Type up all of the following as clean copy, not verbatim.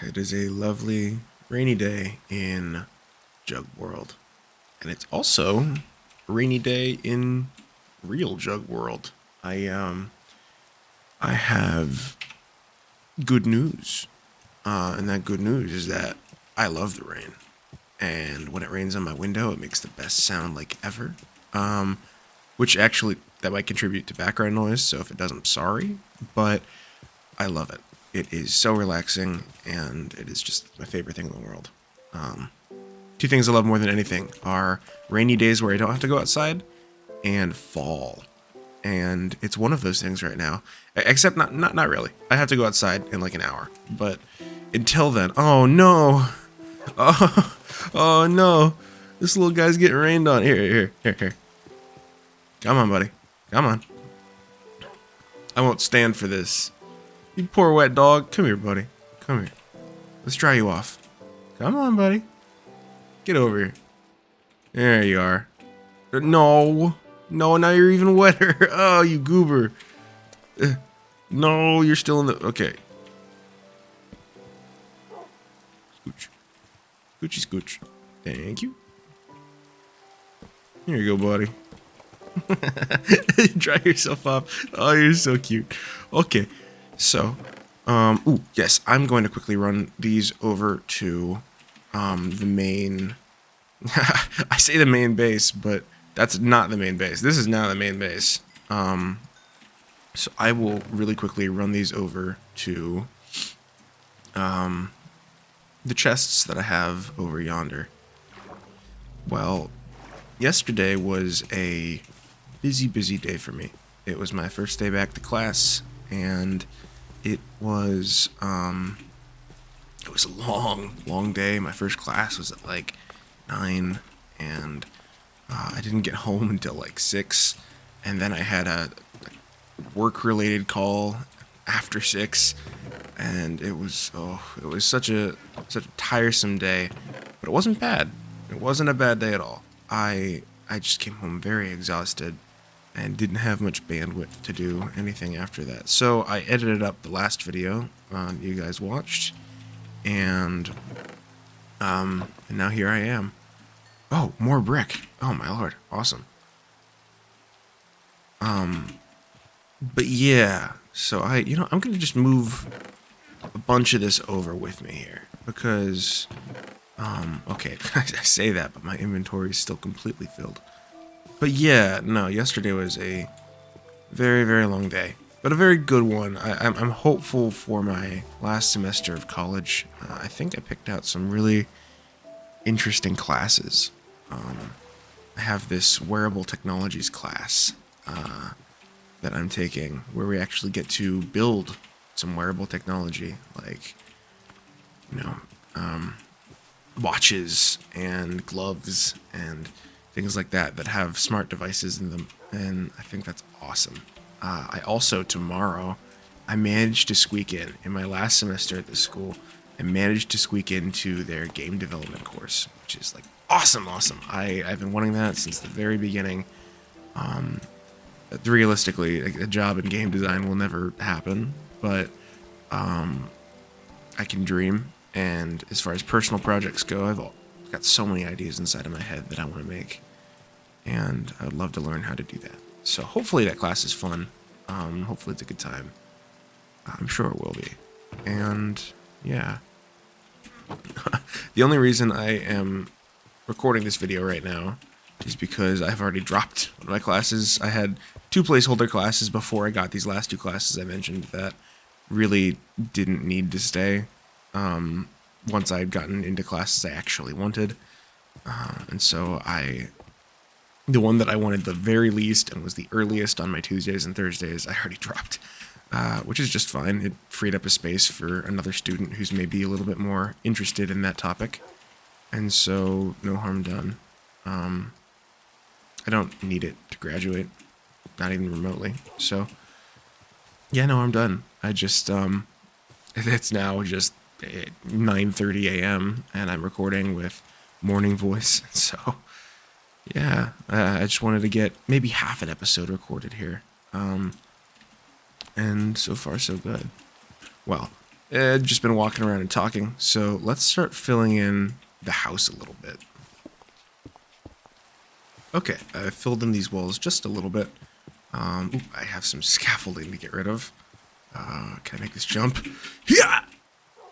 It is a lovely rainy day in Jug World. And it's also a rainy day in real Jug World. I have good news. And that good news is that I love the rain. And when it rains on my window, it makes the best sound like ever. Which actually, that might contribute to background noise, so if it does, I'm sorry. But I love it. It is so relaxing, and it is just my favorite thing in the world. Two things I love more than anything are rainy days where I don't have to go outside, and fall. And it's one of those things right now. Except not really. I have to go outside in like an hour. But until then, oh no. Oh no. This little guy's getting rained on. Here. Come on, buddy. Come on. I won't stand for this. You poor wet dog. Come here, buddy. Come here. Let's dry you off. Come on, buddy. Get over here. There you are. No. No, now you're even wetter. Oh, you goober. No, you're still in the... Okay. Scooch. Scoochy scooch. Thank you. Here you go, buddy. Dry yourself off. Oh, you're so cute. Okay. So, ooh, yes, I'm going to quickly run these over to, the main... I say the main base, but that's not the main base. This is now the main base. So I will really quickly run these over to the chests that I have over yonder. Well, yesterday was a busy day for me. It was my first day back to class, and it was a long day. My first class was at like 9, and I didn't get home until like 6, and then I had a work-related call after 6, and it was such a tiresome day, but it wasn't bad. It wasn't a bad day at all. I just came home very exhausted and didn't have much bandwidth to do anything after that. So I edited up the last video you guys watched, and now here I am. Oh, more brick. Oh my lord, awesome. But yeah, so I'm gonna just move a bunch of this over with me here, because, okay, I say that, but my inventory is still completely filled. But yeah, no, yesterday was a very long day, but a very good one. I'm hopeful for my last semester of college. I think I picked out some really interesting classes. I have this wearable technologies class that I'm taking, where we actually get to build some wearable technology, like, watches and gloves and things like that have smart devices in them, and I think that's awesome. I also, tomorrow, I managed to squeak in my last semester at this school, I managed to squeak into their game development course, which is like awesome. I've been wanting that since the very beginning. Realistically, a job in game design will never happen, but I can dream, and as far as personal projects go, I've got so many ideas inside of my head that I want to make, and I'd love to learn how to do that. So hopefully that class is fun. Hopefully it's a good time. I'm sure it will be. And yeah. The only reason I am recording this video right now is because I've already dropped one of my classes. I had 2 placeholder classes before I got these last 2 classes I mentioned that really didn't need to stay once I had gotten into classes I actually wanted. And so the one that I wanted the very least and was the earliest on my Tuesdays and Thursdays, I already dropped, which is just fine. It freed up a space for another student who's maybe a little bit more interested in that topic, and so no harm done. I don't need it to graduate, not even remotely, so yeah, no, I'm done. I just, it's now just 9:30 a.m. and I'm recording with morning voice, so yeah, I just wanted to get maybe half an episode recorded here, and so far so good. Well, just been walking around and talking. So let's start filling in the house a little bit. Okay, I filled in these walls just a little bit. Ooh, I have some scaffolding to get rid of. Can I make this jump? Yeah!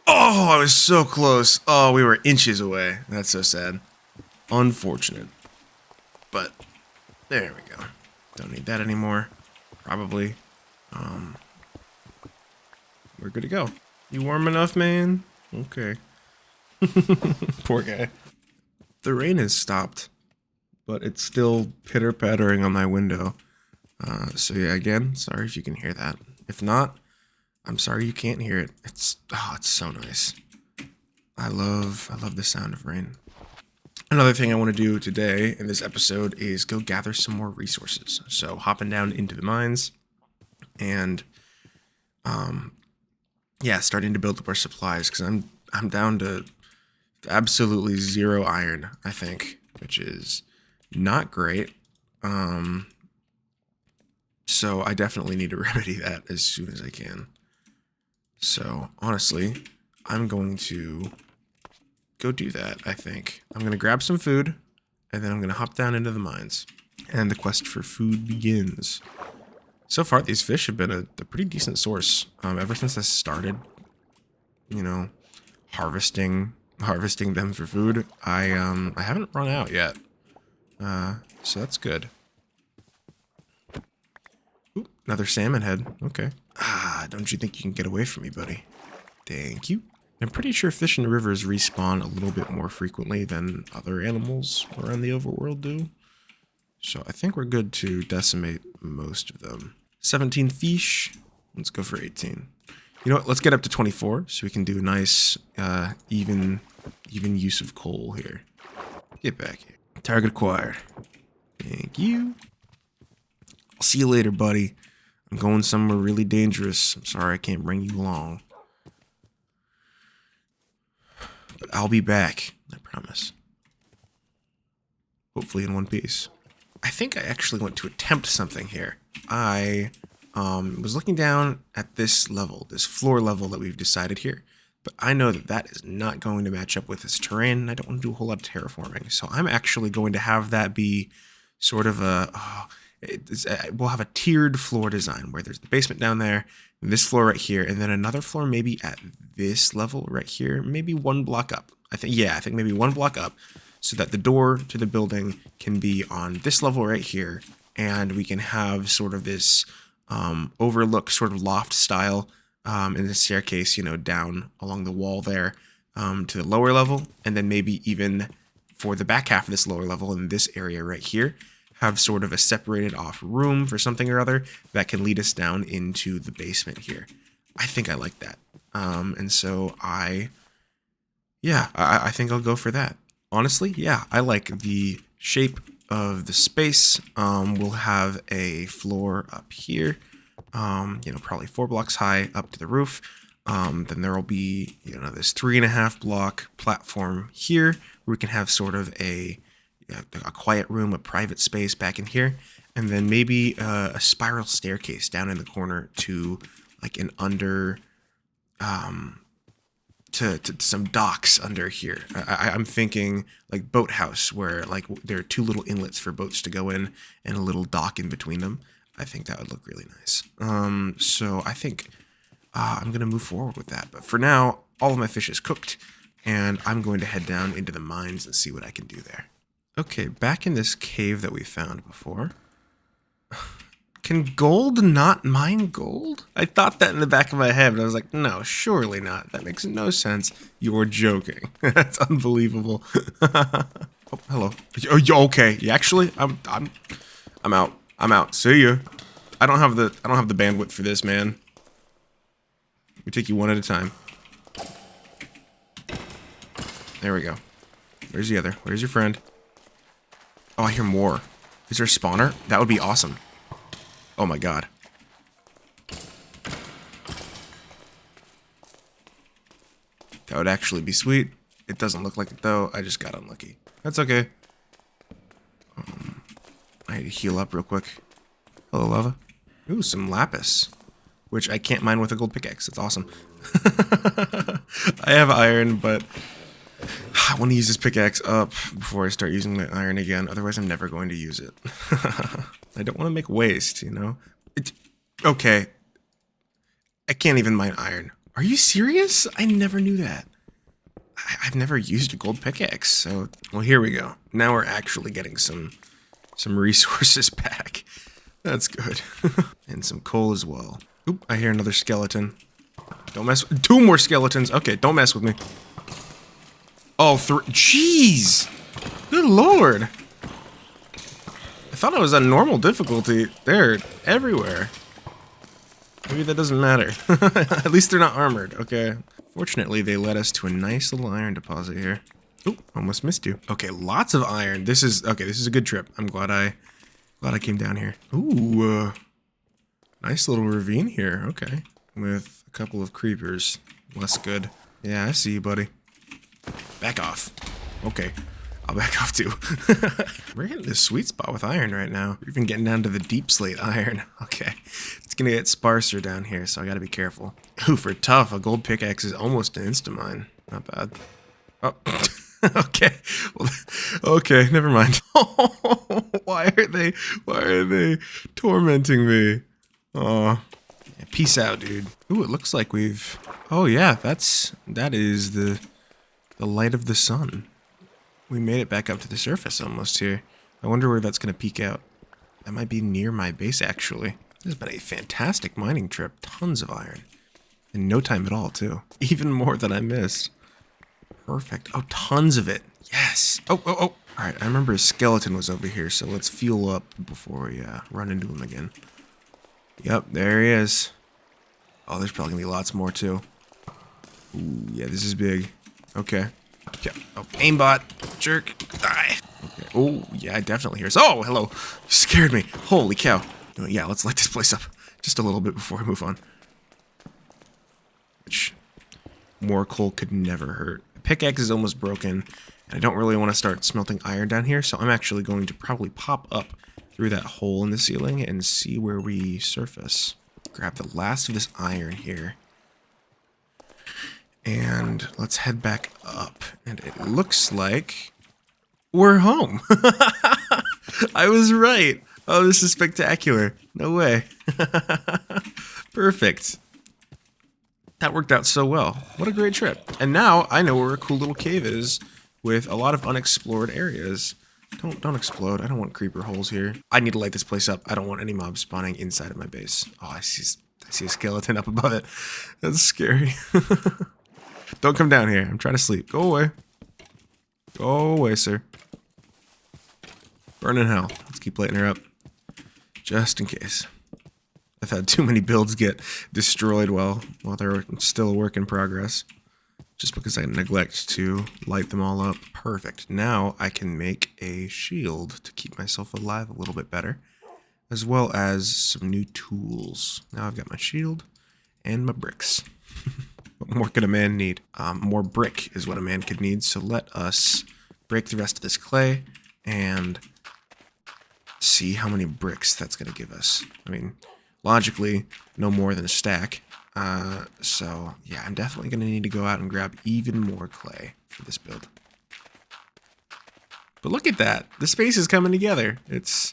Oh, I was so close. Oh, we were inches away. That's so sad. Unfortunate. But there we go. Don't need that anymore. Probably. We're good to go. You warm enough, man? Okay. Poor guy. The rain has stopped, but it's still pitter-pattering on my window. So yeah, again, sorry if you can hear that. If not, I'm sorry you can't hear it. It's so nice. I love the sound of rain. Another thing I want to do today in this episode is go gather some more resources. So hopping down into the mines and yeah, starting to build up our supplies because I'm down to absolutely 0 iron, I think, which is not great. So I definitely need to remedy that as soon as I can. So honestly, I'm going to go do that, I think. I'm going to grab some food, and then I'm going to hop down into the mines. And the quest for food begins. So far, these fish have been a pretty decent source. Ever since I started, you know, harvesting them for food, I haven't run out yet. So that's good. Ooh, another salmon head. Okay. Don't you think you can get away from me, buddy? Thank you. I'm pretty sure fish in rivers respawn a little bit more frequently than other animals around the overworld do. So I think we're good to decimate most of them. 17 fish. Let's go for 18. You know what? Let's get up to 24 so we can do nice, even use of coal here. Get back here. Target acquired. Thank you. I'll see you later, buddy. I'm going somewhere really dangerous. I'm sorry I can't bring you along. But I'll be back, I promise. Hopefully in one piece. I think I actually went to attempt something here. I was looking down at this level, this floor level that we've decided here. But I know that that is not going to match up with this terrain, and I don't want to do a whole lot of terraforming. So I'm actually going to have that be sort of we'll have a tiered floor design where there's the basement down there, and this floor right here, and then another floor maybe at this level right here, maybe 1 block up. I think maybe 1 block up, so that the door to the building can be on this level right here, and we can have sort of this overlook sort of loft style in the staircase, you know, down along the wall there to the lower level, and then maybe even for the back half of this lower level in this area right here, have sort of a separated off room for something or other that can lead us down into the basement here. I think I like that. And so I think I'll go for that. Honestly, yeah, I like the shape of the space. We'll have a floor up here, probably 4 blocks high up to the roof. Then there will be, this 3.5 block platform here where we can have sort of a quiet room, a private space back in here, and then maybe a spiral staircase down in the corner to like an under, to some docks under here. I'm thinking like boathouse where like there are 2 little inlets for boats to go in and a little dock in between them. I think that would look really nice. So I think I'm going to move forward with that. But for now, all of my fish is cooked, and I'm going to head down into the mines and see what I can do there. Okay, back in this cave that we found before. Can gold not mine gold? I thought that in the back of my head, but I was like, no, surely not. That makes no sense. You're joking. That's unbelievable. Oh, hello. Oh, you okay? You actually? I'm out. I'm out. See ya. I don't have the bandwidth for this, man. We take you one at a time. There we go. Where's the other? Where's your friend? Oh, I hear more. Is there a spawner? That would be awesome. Oh my god. That would actually be sweet. It doesn't look like it though. I just got unlucky. That's okay. I need to heal up real quick. Hello, lava. Ooh, some lapis. Which I can't mine with a gold pickaxe. That's awesome. I have iron, but I want to use this pickaxe up before I start using my iron again. Otherwise, I'm never going to use it. I don't want to make waste, you know? Okay. I can't even mine iron. Are you serious? I never knew that. I've never used a gold pickaxe, so... Well, here we go. Now we're actually getting some resources back. That's good. And some coal as well. Oop, I hear another skeleton. Don't mess with... 2 more skeletons. Okay, don't mess with me. Oh, 3... Jeez! Good lord! I thought I was on normal difficulty. They're everywhere. Maybe that doesn't matter. At least they're not armored. Okay. Fortunately, they led us to a nice little iron deposit here. Oop, almost missed you. Okay, lots of iron. This is a good trip. I'm glad I came down here. Ooh, nice little ravine here. Okay, with a couple of creepers. Less good. Yeah, I see you, buddy. Back off. Okay, I'll back off too. We're hitting this sweet spot with iron right now. We're even getting down to the deep slate iron. Okay, it's gonna get sparser down here, so I gotta be careful. Ooh, for tough, a gold pickaxe is almost an insta-mine. Not bad. Oh, okay. Well, okay, never mind. Why are they tormenting me? Aw. Yeah, peace out, dude. Ooh, it looks like we've... Oh yeah, that is the light of the sun. We made it back up to the surface almost here. I wonder where that's gonna peak out. That might be near my base, actually. This has been a fantastic mining trip. Tons of iron. In no time at all, too. Even more than I missed. Perfect. Oh, tons of it. Yes. Oh. Alright, I remember a skeleton was over here, so let's fuel up before we run into him again. Yep, there he is. Oh, there's probably gonna be lots more, too. Ooh, yeah, this is big. Okay. Yeah. Oh, aimbot. Jerk. Die. Okay. Oh, yeah, I definitely hear us. Oh, hello. You scared me. Holy cow. Yeah, let's light this place up just a little bit before we move on. Which, more coal could never hurt. The pickaxe is almost broken, and I don't really want to start smelting iron down here, so I'm actually going to probably pop up through that hole in the ceiling and see where we surface. Grab the last of this iron here. And let's head back up. And it looks like we're home. I was right. Oh, this is spectacular. No way. Perfect. That worked out so well. What a great trip. And now I know where a cool little cave is with a lot of unexplored areas. Don't explode. I don't want creeper holes here. I need to light this place up. I don't want any mobs spawning inside of my base. Oh, I see a skeleton up above it. That's scary. Don't come down here. I'm trying to sleep. Go away. Go away, sir. Burn in hell. Let's keep lighting her up. Just in case. I've had too many builds get destroyed while they're still a work in progress. Just because I neglect to light them all up. Perfect. Now I can make a shield to keep myself alive a little bit better. As well as some new tools. Now I've got my shield and my bricks. What more could a man need? More brick is what a man could need. So let us break the rest of this clay and see how many bricks that's going to give us. I mean, logically, no more than a stack. So, yeah, I'm definitely going to need to go out and grab even more clay for this build. But look at that. The space is coming together. It's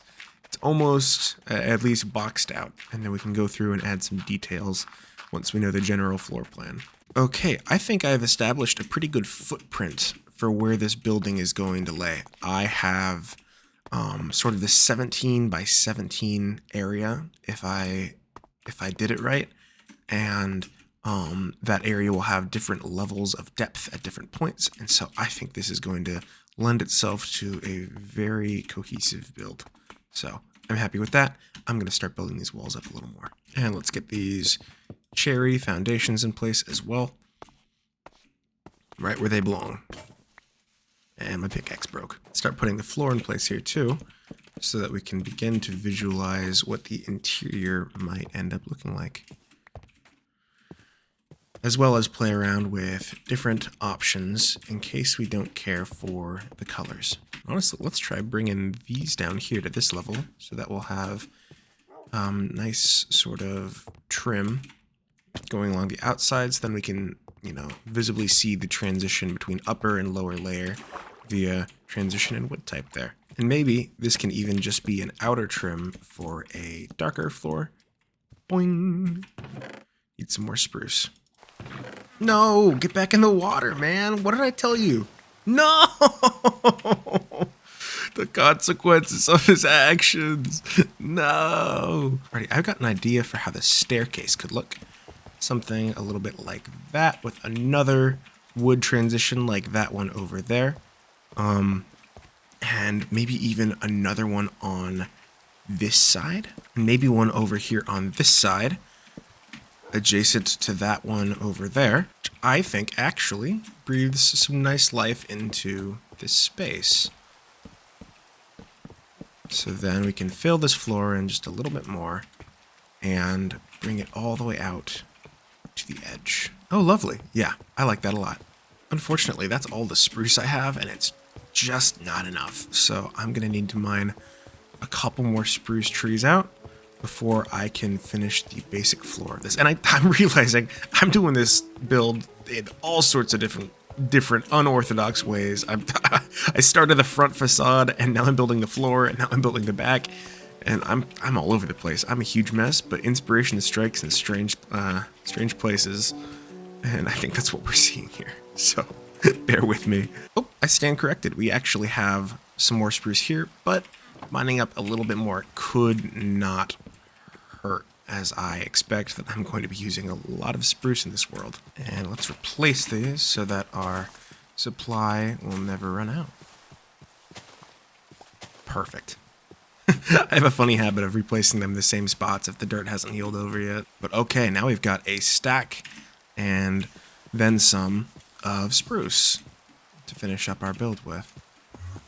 almost at least boxed out. And then we can go through and add some details once we know the general floor plan. Okay, I think I've established a pretty good footprint for where this building is going to lay. I have sort of this 17 by 17 area, if I did it right, and that area will have different levels of depth at different points, and so I think this is going to lend itself to a very cohesive build. So I'm happy with that. I'm going to start building these walls up a little more. And let's get these cherry foundations in place as well. Right where they belong. And my pickaxe broke. Start putting the floor in place here too, so that we can begin to visualize what the interior might end up looking like. As well as play around with different options in case we don't care for the colors. Honestly, let's try bringing these down here to this level, so that we'll have nice sort of trim going along the outsides, then we can, you know, visibly see the transition between upper and lower layer via transition and wood type there. And maybe this can even just be an outer trim for a darker floor. Boing! Need some more spruce. No! Get back in the water, man! What did I tell you? No! The consequences of his actions. No! Alrighty, I've got an idea for how the staircase could look. Something a little bit like that with another wood transition like that one over there. And maybe even another one on this side. Maybe one over here on this side, adjacent to that one over there, which I think actually breathes some nice life into this space. So then we can fill this floor in just a little bit more and bring it all the way out to the edge. Oh, lovely. Yeah, I like that a lot. Unfortunately, that's all the spruce I have, and it's just not enough. So I'm going to need to mine a couple more spruce trees out before I can finish the basic floor of this. And I'm realizing I'm doing this build in all sorts of different unorthodox ways. I started the front facade, and now I'm building the floor, and now I'm building the back, and I'm all over the place. I'm a huge mess, but inspiration strikes in strange places, and I think that's what we're seeing here. So bear with me. Oh, I stand corrected. We actually have some more spruce here, but mining up a little bit more could not hurt, as I expect that I'm going to be using a lot of spruce in this world. And let's replace these so that our supply will never run out. Perfect. I have a funny habit of replacing them in the same spots if the dirt hasn't healed over yet. But okay, now we've got a stack and then some of spruce to finish up our build with.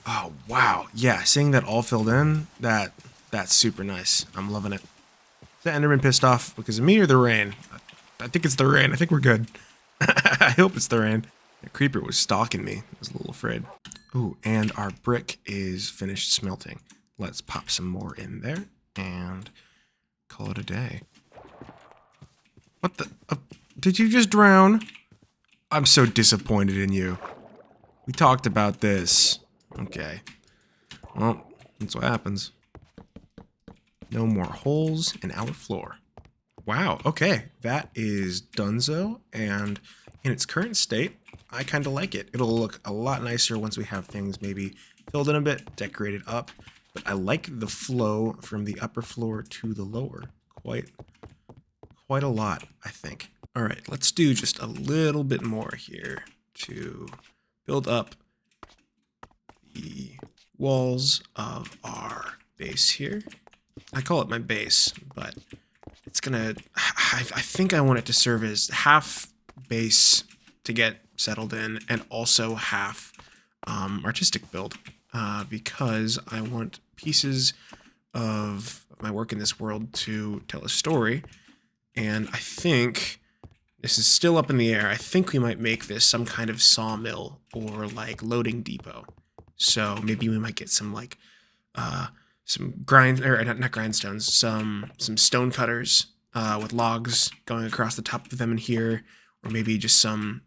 Oh, wow. Yeah, seeing that all filled in, that's super nice. I'm loving it. Is the Enderman pissed off because of me or the rain? I think it's the rain. I think we're good. I hope it's the rain. The creeper was stalking me. I was a little afraid. Ooh, and our brick is finished smelting. Let's pop some more in there and call it a day. What the? Did you just drown? I'm so disappointed in you. We talked about this. Okay. Well, that's what happens. No more holes in our floor. Wow, okay. That is donezo, and in its current state, I kind of like it. It'll look a lot nicer once we have things maybe filled in a bit, decorated up. But I like the flow from the upper floor to the lower. Quite a lot, I think. All right, let's do just a little bit more here to build up the walls of our base here. I call it my base, but it's gonna, I think I want it to serve as half base to get settled in and also half artistic build, because I want pieces of my work in this world to tell a story. And I think this is still up in the air. I think we might make this some kind of sawmill or like loading depot. So maybe we might get some like some not grindstones, some stone cutters with logs going across the top of them in here, or maybe just some,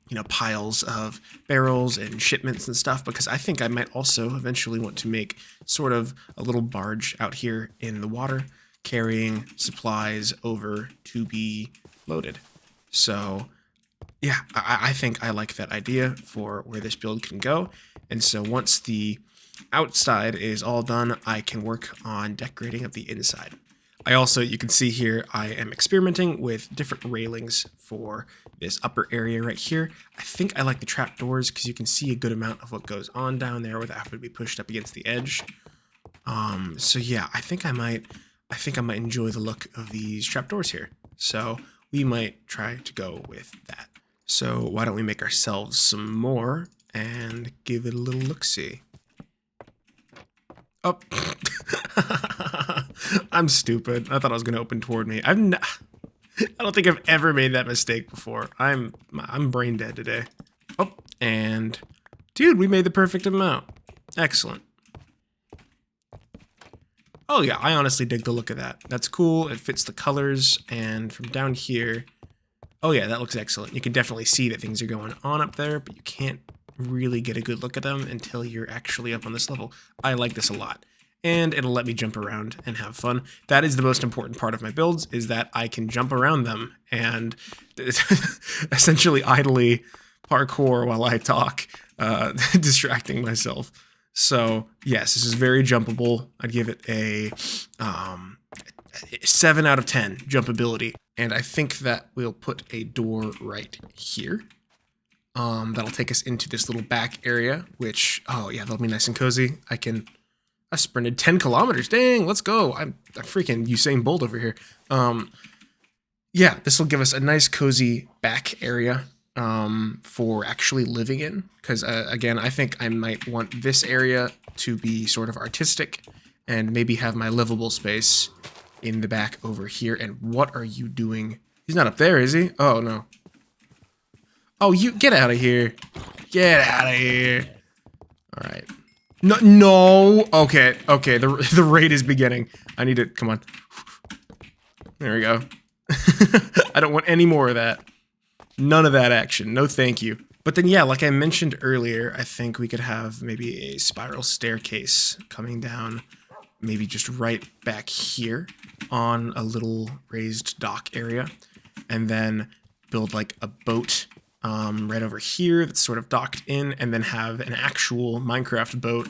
you know, piles of barrels and shipments and stuff, because I think I might also eventually want to make sort of a little barge out here in the water carrying supplies over to be loaded. So yeah, I think I like that idea for where this build can go. And so once the outside is all done, I can work on decorating up the inside. I also, you can see here, I am experimenting with different railings for this upper area right here. I think I like the trapdoors because you can see a good amount of what goes on down there without having to be pushed up against the edge. So yeah, I think I might enjoy the look of these trapdoors here. So we might try to go with that. So why don't we make ourselves some more and give it a little look-see. Oh, I'm stupid. I thought I was going to open toward me. I don't think I've ever made that mistake before. I'm brain dead today. Oh, and dude, we made the perfect amount. Excellent. Oh yeah, I honestly dig the look of that. That's cool. It fits the colors, and from down here, Oh yeah, that looks excellent. You can definitely see that things are going on up there, but you can't really get a good look at them until you're actually up on this level. I like this a lot. And it'll let me jump around and have fun. That is the most important part of my builds, is that I can jump around them and essentially idly parkour while I talk, distracting myself. So yes, this is very jumpable. I'd give it a 7 out of 10 jumpability. And I think that we'll put a door right here. That'll take us into this little back area, which, oh yeah, that'll be nice and cozy. I sprinted 10 kilometers. Dang, let's go. I'm freaking Usain Bolt over here. Yeah, this will give us a nice cozy back area for actually living in. Because again, I think I might want this area to be sort of artistic and maybe have my livable space in the back over here. And what are you doing? He's not up there, is he? Oh, no. Oh, you get out of here. Get out of here. All right. No, no. Okay, okay. The raid is beginning. I need to, come on. There we go. I don't want any more of that. None of that action. No, thank you. But then, yeah, like I mentioned earlier, I think we could have maybe a spiral staircase coming down, maybe just right back here on a little raised dock area, and then build like a boat right over here that's sort of docked in, and then have an actual Minecraft boat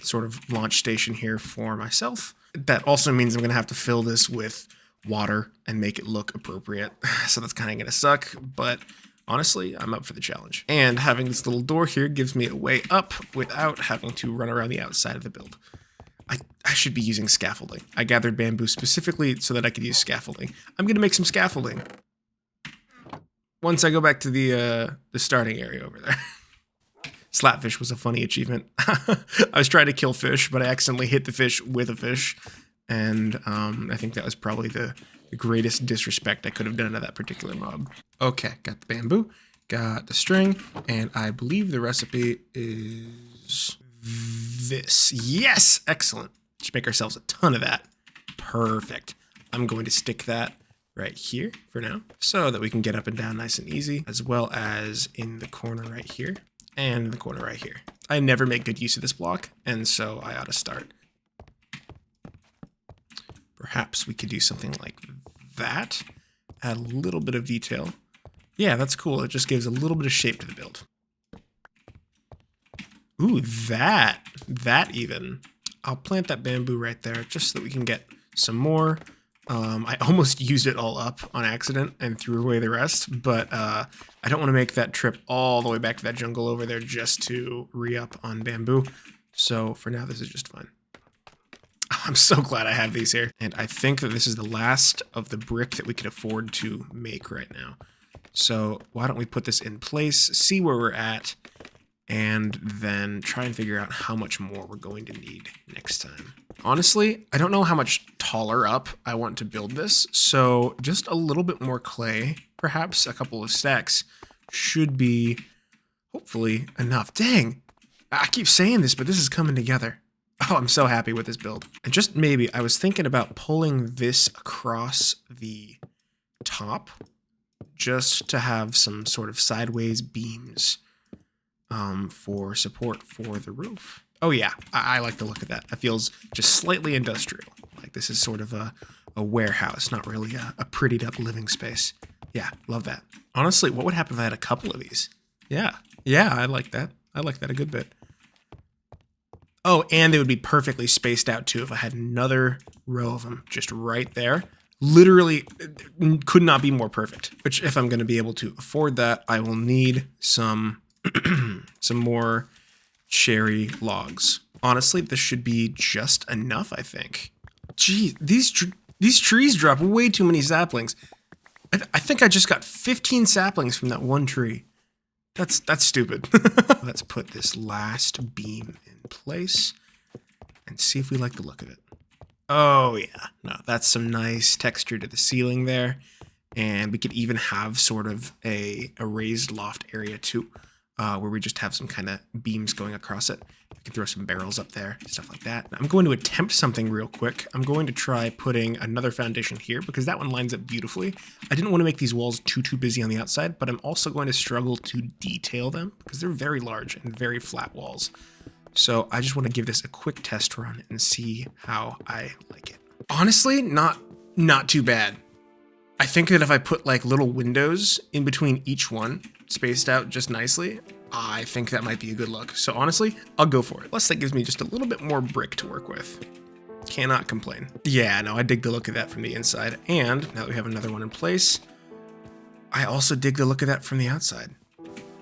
sort of launch station here for myself. That also means I'm going to have to fill this with water and make it look appropriate. So that's kind of going to suck, but honestly, I'm up for the challenge. And having this little door here gives me a way up without having to run around the outside of the build. I should be using scaffolding. I gathered bamboo specifically so that I could use scaffolding. I'm going to make some scaffolding once I go back to the starting area over there. Slapfish was a funny achievement. I was trying to kill fish, but I accidentally hit the fish with a fish. And I think that was probably the greatest disrespect I could have done to that particular mob. Okay, got the bamboo, got the string, and I believe the recipe is this. Yes, excellent. Just make ourselves a ton of that. Perfect. I'm going to stick that right here for now so that we can get up and down nice and easy, as well as in the corner right here and in the corner right here. I never make good use of this block, and so I ought to start. Perhaps we could do something like that. Add a little bit of detail. Yeah, that's cool. It just gives a little bit of shape to the build. Ooh, that even. I'll plant that bamboo right there just so that we can get some more. I almost used it all up on accident and threw away the rest, but I don't want to make that trip all the way back to that jungle over there just to re-up on bamboo. So for now, this is just fine. I'm so glad I have these here. And I think that this is the last of the brick that we could afford to make right now. So why don't we put this in place, see where we're at, and then try and figure out how much more we're going to need next time. Honestly, I don't know how much taller up I want to build this, so just a little bit more clay, perhaps a couple of stacks, should be hopefully enough. Dang, I keep saying this, but this is coming together. Oh, I'm so happy with this build. And just maybe, I was thinking about pulling this across the top just to have some sort of sideways beams for support for the roof. Oh yeah, I like the look of that. That feels just slightly industrial. Like this is sort of a warehouse, not really a prettied up living space. Yeah, love that. Honestly, what would happen if I had a couple of these? Yeah, I like that. I like that a good bit. Oh, and they would be perfectly spaced out too if I had another row of them just right there. Literally could not be more perfect. Which if I'm going to be able to afford that, I will need some some more cherry logs. Honestly, this should be just enough, I think. Gee, these trees drop way too many saplings. I think I just got 15 saplings from that one tree. That's stupid. Let's put this last beam in place and see if we like the look of it. Oh yeah, no, that's some nice texture to the ceiling there. And we could even have sort of a raised loft area too, where we just have some kind of beams going across it. I can throw some barrels up there, stuff like that. I'm going to attempt something real quick. I'm going to try putting another foundation here because that one lines up beautifully. I didn't want to make these walls too busy on the outside, but I'm also going to struggle to detail them because they're very large and very flat walls. So I just want to give this a quick test run and see how I like it. Honestly, not too bad. I think that if I put like little windows in between each one, spaced out just nicely, I think that might be a good look. So honestly, I'll go for it. Plus that gives me just a little bit more brick to work with. Cannot complain. Yeah, no, I dig the look of that from the inside. And now that we have another one in place, I also dig the look of that from the outside.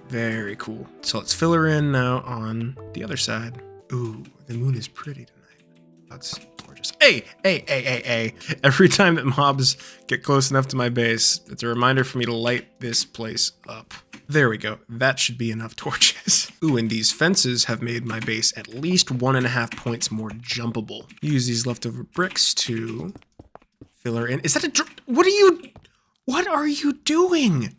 Very cool. So let's fill her in now on the other side. Ooh, the moon is pretty tonight. That's gorgeous. Hey. Every time that mobs get close enough to my base, it's a reminder for me to light this place up. There we go. That should be enough torches. Ooh, and these fences have made my base at least 1.5 points more jumpable. Use these leftover bricks to fill her in. Is that a what are you doing?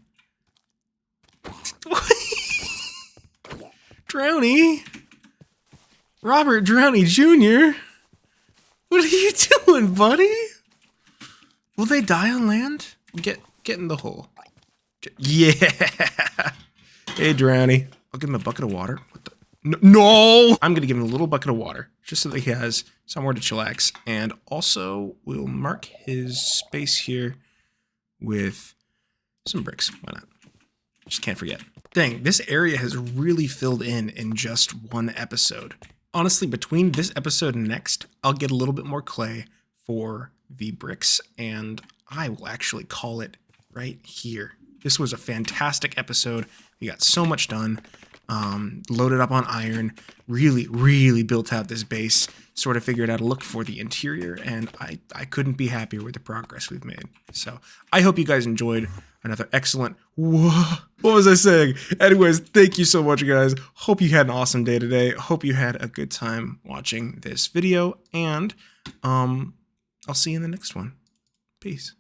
Drowny? Robert Drowny Jr.? What are you doing, buddy? Will they die on land? Get in the hole. Yeah! Hey, Drowny. I'll give him a bucket of water. What the? No! I'm gonna give him a little bucket of water, just so that he has somewhere to chillax. And also, we'll mark his space here with some bricks. Why not? Just can't forget. Dang, this area has really filled in just one episode. Honestly, between this episode and next, I'll get a little bit more clay for the bricks, and I will actually call it right here. This was a fantastic episode. We got so much done. Loaded up on iron, really built out this base, sort of figured out a look for the interior, and I couldn't be happier with the progress we've made. So I hope you guys enjoyed another excellent, what was I saying? Anyways, thank you so much, guys. Hope you had an awesome day today. Hope you had a good time watching this video, and I'll see you in the next one. Peace.